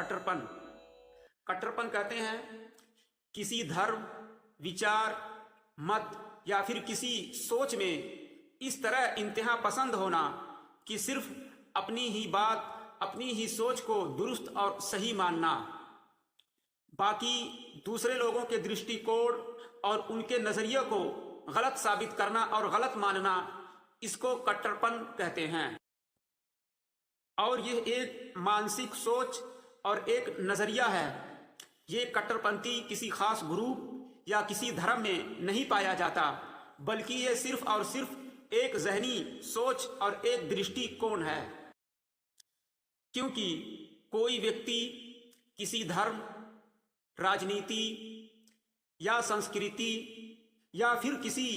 कट्टरपन। कट्टरपन कहते हैं किसी धर्म, विचार, मत या फिर किसी सोच में इस तरह इंतहा पसंद होना कि सिर्फ अपनी ही बात, अपनी ही सोच को दुरुस्त और सही मानना, बाकी दूसरे लोगों के दृष्टिकोण और उनके नजरिए को गलत साबित करना और गलत मानना, इसको कट्टरपन कहते हैं। और यह एक मानसिक सोच और एक नजरिया है। ये कट्टरपंथी किसी खास ग्रुप या किसी धर्म में नहीं पाया जाता, बल्कि ये सिर्फ और सिर्फ एक जहनी सोच और एक दृष्टिकोण है। क्योंकि कोई व्यक्ति किसी धर्म, राजनीति या संस्कृति या फिर किसी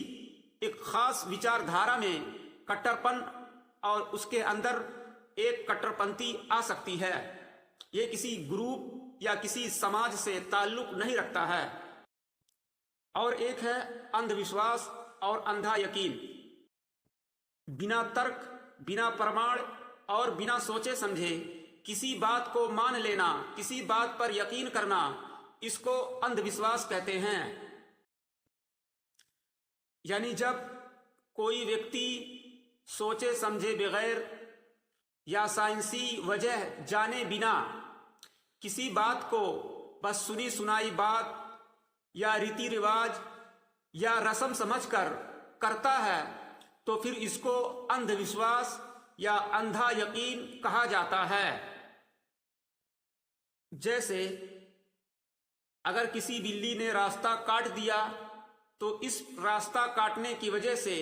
एक खास विचारधारा में कट्टरपन और उसके अंदर एक कट्टरपंथी आ सकती है। ये किसी ग्रुप या किसी समाज से ताल्लुक नहीं रखता है। और एक है अंधविश्वास और अंधा यकीन। बिना तर्क, बिना प्रमाण और बिना सोचे समझे किसी बात को मान लेना, किसी बात पर यकीन करना, इसको अंधविश्वास कहते हैं। यानी जब कोई व्यक्ति सोचे समझे बगैर या साइंसी वजह जाने बिना किसी बात को बस सुनी सुनाई बात या रीति रिवाज या रस्म समझकर करता है, तो फिर इसको अंधविश्वास या अंधा यकीन कहा जाता है। जैसे अगर किसी बिल्ली ने रास्ता काट दिया तो इस रास्ता काटने की वजह से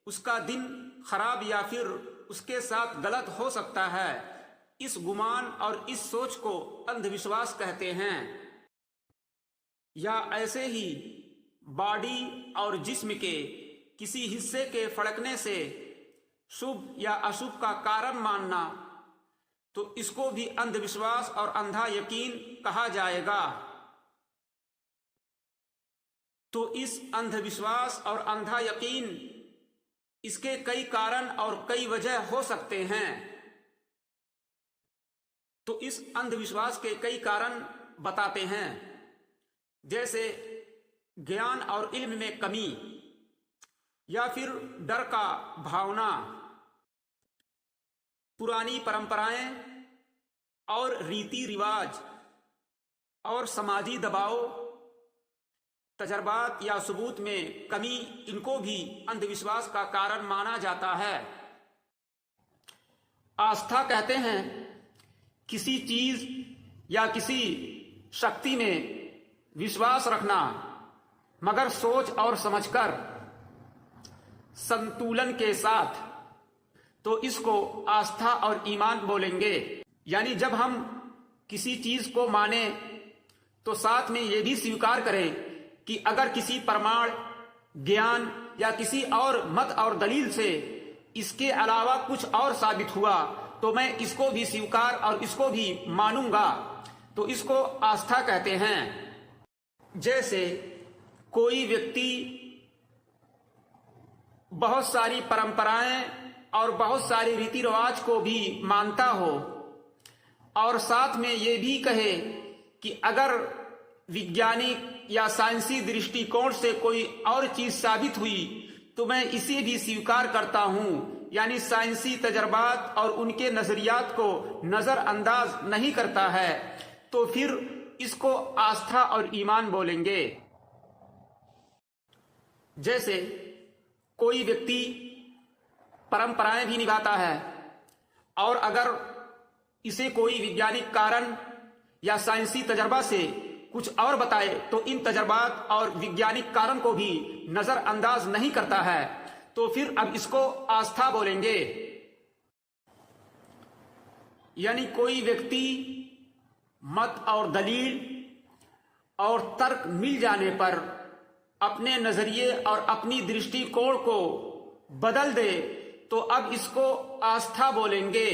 उसका दिन खराब या फिर उसके साथ गलत हो सकता है। इस गुमान और इस सोच को अंधविश्वास कहते हैं। या ऐसे ही बॉडी और जिस्म के किसी हिस्से के फड़कने से शुभ या अशुभ का कारण मानना, तो इसको भी अंधविश्वास और अंधा यकीन कहा जाएगा। तो इस अंधविश्वास और अंधा यकीन, इसके कई कारण और कई वजह हो सकते हैं। तो इस अंधविश्वास के कई कारण बताते हैं। जैसे ज्ञान और इल्म में कमी, या फिर डर का भावना, पुरानी परंपराएं और रीति रिवाज और समाजी दबाव, तजर्बात या सबूत में कमी, इनको भी अंधविश्वास का कारण माना जाता है। आस्था कहते हैं किसी चीज या किसी शक्ति में विश्वास रखना, मगर सोच और समझकर संतुलन के साथ, तो इसको आस्था और ईमान बोलेंगे। यानी जब हम किसी चीज को माने तो साथ में ये भी स्वीकार करें कि अगर किसी प्रमाण, ज्ञान या किसी और मत और दलील से इसके अलावा कुछ और साबित हुआ तो मैं इसको भी स्वीकार और इसको भी मानूंगा, तो इसको आस्था कहते हैं। जैसे कोई व्यक्ति बहुत सारी परंपराएं और बहुत सारे रीति रिवाज को भी मानता हो और साथ में ये भी कहे कि अगर वैज्ञानिक या साइंसी दृष्टिकोण से कोई और चीज साबित हुई तो मैं इसे भी स्वीकार करता हूं, यानी साइंसी तजर्बात और उनके नजरियात को नजरअंदाज नहीं करता है, तो फिर इसको आस्था और ईमान बोलेंगे। जैसे कोई व्यक्ति परंपराएं भी निभाता है और अगर इसे कोई वैज्ञानिक कारण या साइंसी तजर्बा से कुछ और बताए तो इन तजर्बात और वैज्ञानिक कारण को भी नजरअंदाज नहीं करता है, तो फिर अब इसको आस्था बोलेंगे। यानी कोई व्यक्ति मत और दलील और तर्क मिल जाने पर अपने नजरिए और अपनी दृष्टिकोण को बदल दे तो अब इसको आस्था बोलेंगे।